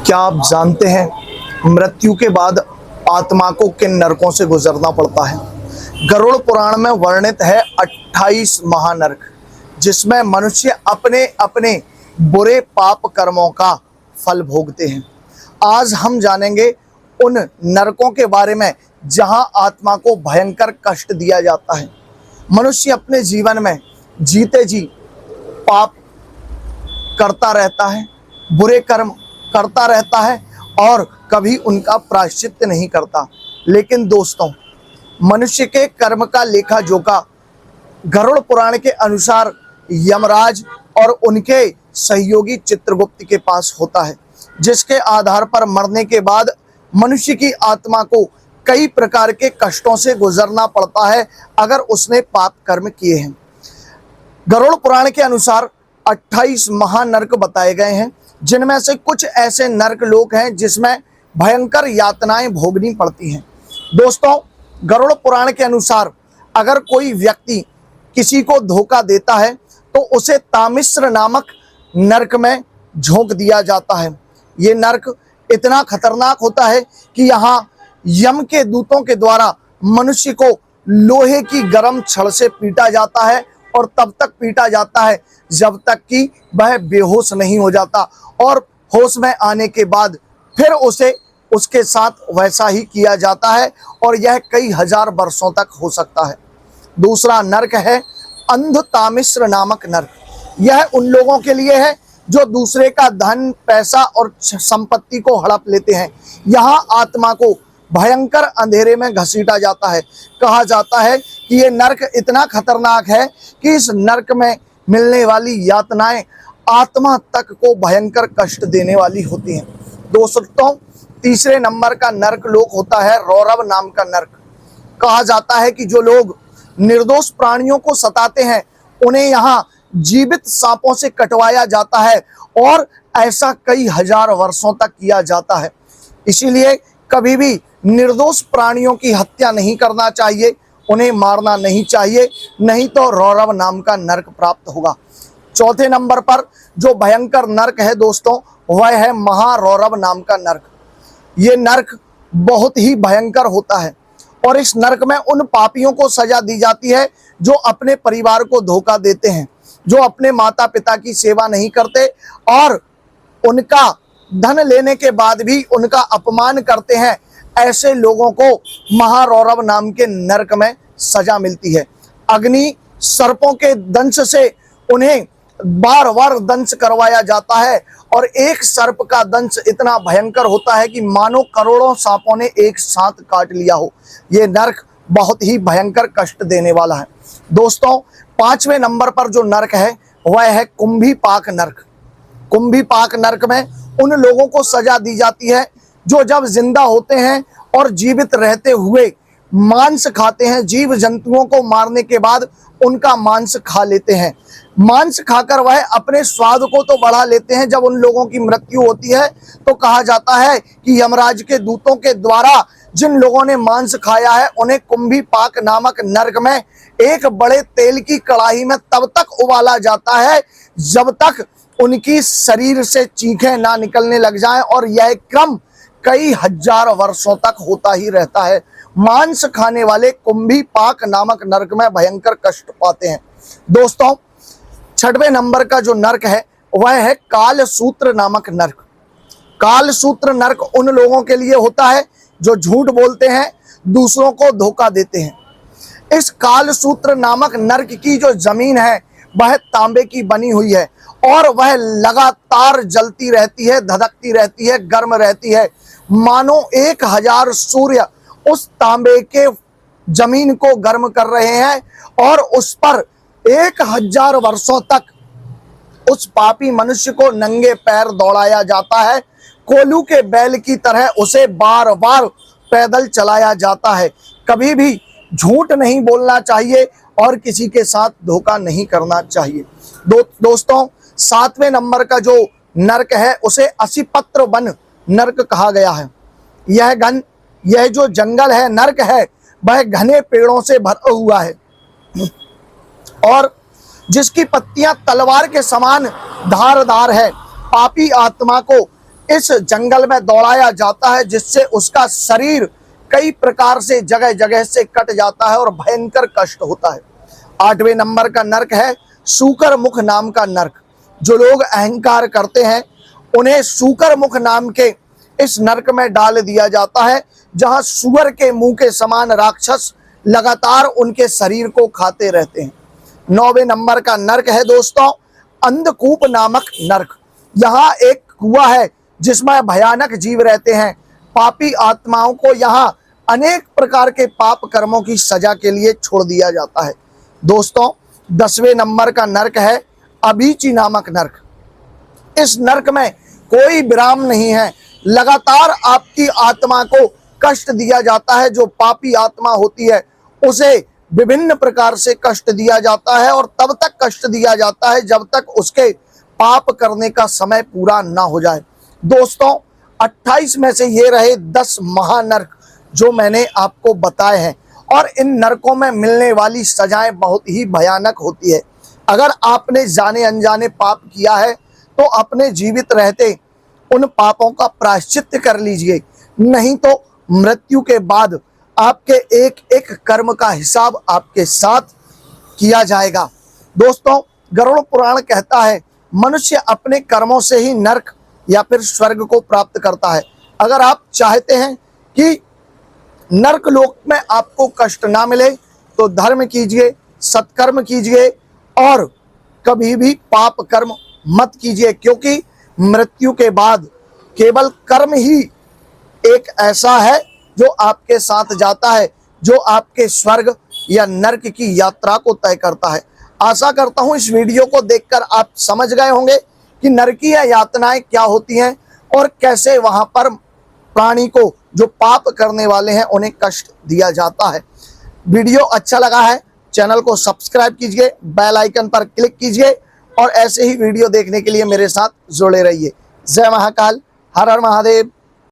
क्या आप जानते हैं मृत्यु के बाद आत्मा को किन नरकों से गुजरना पड़ता है? गरुड़ पुराण में वर्णित है 28 महानरक, जिसमें मनुष्य अपने अपने बुरे पाप कर्मों का फल भोगते हैं। आज हम जानेंगे उन नरकों के बारे में जहां आत्मा को भयंकर कष्ट दिया जाता है। मनुष्य अपने जीवन में जीते जी पाप करता रहता है, बुरे कर्म करता रहता है और कभी उनका प्रायश्चित नहीं करता। लेकिन दोस्तों, मनुष्य के कर्म का लेखा जोखा गरुड़ पुराण के अनुसार यमराज और उनके सहयोगी चित्रगुप्त के पास होता है, जिसके आधार पर मरने के बाद मनुष्य की आत्मा को कई प्रकार के कष्टों से गुजरना पड़ता है अगर उसने पाप कर्म किए हैं। गरुड़ पुराण के अनुसार 28 महानरक बताए गए हैं, जिनमें से कुछ ऐसे नरक लोक हैं जिसमें भयंकर यातनाएं भोगनी पड़ती हैं। दोस्तों, गरुड़ पुराण के अनुसार अगर कोई व्यक्ति किसी को धोखा देता है तो उसे तामिश्र नामक नरक में झोंक दिया जाता है। ये नरक इतना खतरनाक होता है कि यहाँ यम के दूतों के द्वारा मनुष्य को लोहे की गर्म छड़ से पीटा जाता है और तब तक पीटा जाता है जब तक कि वह बेहोश नहीं हो जाता, और होश में आने के बाद फिर उसे उसके साथ वैसा ही किया जाता है और यह कई हजार वर्षों तक हो सकता है। दूसरा नरक है अंध तामिश्र नामक नरक। यह उन लोगों के लिए है जो दूसरे का धन, पैसा और संपत्ति को हड़प लेते हैं। यहाँ आत्मा को भयंकर अंधेरे में घसीटा जाता है। कहा जाता है कि ये नरक इतना खतरनाक है कि इस नरक में मिलने वाली यातनाएं आत्मा तक को भयंकर कष्ट देने वाली होती हैं। दोस्तों, तीसरे नंबर का नरक लोक होता है रौरव नाम का नरक। कहा जाता है कि जो लोग निर्दोष प्राणियों को सताते हैं उन्हें यहाँ जीवित सांपों से कटवाया जाता है और ऐसा कई हजार वर्षों तक किया जाता है। इसीलिए कभी भी निर्दोष प्राणियों की हत्या नहीं करना चाहिए, उन्हें मारना नहीं चाहिए, नहीं तो रौरव नाम का नरक प्राप्त होगा। चौथे नंबर पर जो भयंकर नरक है दोस्तों, वह है महारौरव नाम का नरक। ये नरक बहुत ही भयंकर होता है और इस नरक में उन पापियों को सजा दी जाती है जो अपने परिवार को धोखा देते हैं, जो अपने माता पिता की सेवा नहीं करते और उनका धन लेने के बाद भी उनका अपमान करते हैं। ऐसे लोगों को महारौरव नाम के नरक में सजा मिलती है। अग्नि सर्पों के दंश से उन्हें बार बार दंश करवाया जाता है और एक सर्प का दंश इतना भयंकर होता है कि मानो करोड़ों सांपों ने एक साथ काट लिया हो। ये नरक बहुत ही भयंकर कष्ट देने वाला है। दोस्तों, पांचवें नंबर पर जो नरक है वह है कुंभीपाक नरक। कुंभीपाक नरक में उन लोगों को सजा दी जाती है जो जब जिंदा होते हैं और जीवित रहते हुए मांस खाते हैं, जीव जंतुओं को मारने के बाद उनका मांस खा लेते हैं। मांस खाकर वह अपने स्वाद को तो बढ़ा लेते हैं। जब उन लोगों की मृत्यु होती है तो कहा जाता है कि यमराज के दूतों के द्वारा जिन लोगों ने मांस खाया है उन्हें कुंभीपाक नामक नरक में एक बड़े तेल की कड़ाही में तब तक उबाला जाता है जब तक उनकी शरीर से चीखें ना निकलने लग जाएं, और यह क्रम कई हजार वर्षों तक होता ही रहता है। मांस खाने वाले कुंभीपाक नामक नरक में भयंकर कष्ट पाते हैं। दोस्तों, छठवें नंबर का जो नरक है वह है कालसूत्र नामक नरक। कालसूत्र नरक उन लोगों के लिए होता है जो झूठ बोलते हैं, दूसरों को धोखा देते हैं। इस कालसूत्र नामक नरक की जो जमीन है वह तांबे की बनी हुई है और वह लगातार जलती रहती है, धधकती रहती है, गर्म रहती है, मानो 1000 सूर्य उस तांबे के जमीन को गर्म कर रहे हैं और उस पर 1000 वर्षों तक उस पापी मनुष्य को नंगे पैर दौड़ाया जाता है। कोलू के बैल की तरह उसे बार बार पैदल चलाया जाता है। कभी भी झूठ नहीं बोलना चाहिए और किसी के साथ धोखा नहीं करना चाहिए। दोस्तों, सातवें नंबर का जो नरक है उसे असिपत्र वन नरक कहा गया है। यह जो जंगल है, नरक है, वह घने पेड़ों से भरा हुआ है और जिसकी पत्तियां तलवार के समान धारदार है। पापी आत्मा को इस जंगल में दौड़ाया जाता है, जिससे उसका शरीर कई प्रकार से जगह जगह से कट जाता है और भयंकर कष्ट होता है। 8वें नंबर का नरक है सूकर मुख नाम का नरक। जो लोग अहंकार करते हैं उन्हें सूकर मुख नाम के इस नरक में डाल दिया जाता है, जहां सुअर के मुंह के समान राक्षस लगातार उनके शरीर को खाते रहते हैं। 9वें नंबर का नरक है दोस्तों अंधकूप नामक नरक। यहाँ एक कुआं है जिसमें भयानक जीव रहते हैं। पापी आत्माओं को यहाँ अनेक प्रकार के पाप कर्मों की सजा के लिए छोड़ दिया जाता है। दोस्तों 10वें नंबर का नरक है अबीची नामक नरक। इस नरक में कोई विराम नहीं है, लगातार आपकी आत्मा को कष्ट दिया जाता है। जो पापी आत्मा होती है उसे विभिन्न प्रकार से कष्ट दिया जाता है और तब तक कष्ट दिया जाता है जब तक उसके पाप करने का समय पूरा ना हो जाए। दोस्तों 28 में से ये रहे 10 महानरक जो मैंने आपको बताए हैं, और इन नरकों में मिलने वाली सजाएं बहुत ही भयानक होती है। अगर आपने जाने अनजाने पाप किया है तो अपने जीवित रहते उन पापों का प्रायश्चित कर लीजिए, नहीं तो मृत्यु के बाद आपके एक एक कर्म का हिसाब आपके साथ किया जाएगा। दोस्तों गरुड़ पुराण कहता है मनुष्य अपने कर्मों से ही नरक या फिर स्वर्ग को प्राप्त करता है। अगर आप चाहते हैं कि नरक लोक में आपको कष्ट ना मिले तो धर्म कीजिए, सत्कर्म कीजिए और कभी भी पाप कर्म मत कीजिए, क्योंकि मृत्यु के बाद केवल कर्म ही एक ऐसा है जो आपके साथ जाता है, जो आपके स्वर्ग या नरक की यात्रा को तय करता है। आशा करता हूं इस वीडियो को देखकर आप समझ गए होंगे कि नरकीय यातनाएं क्या होती हैं और कैसे वहां पर प्राणी को जो पाप करने वाले हैं उन्हें कष्ट दिया जाता है। वीडियो अच्छा लगा है चैनल को सब्सक्राइब कीजिए, बेल आइकन पर क्लिक कीजिए और ऐसे ही वीडियो देखने के लिए मेरे साथ जुड़े रहिए। जय महाकाल, हर हर महादेव।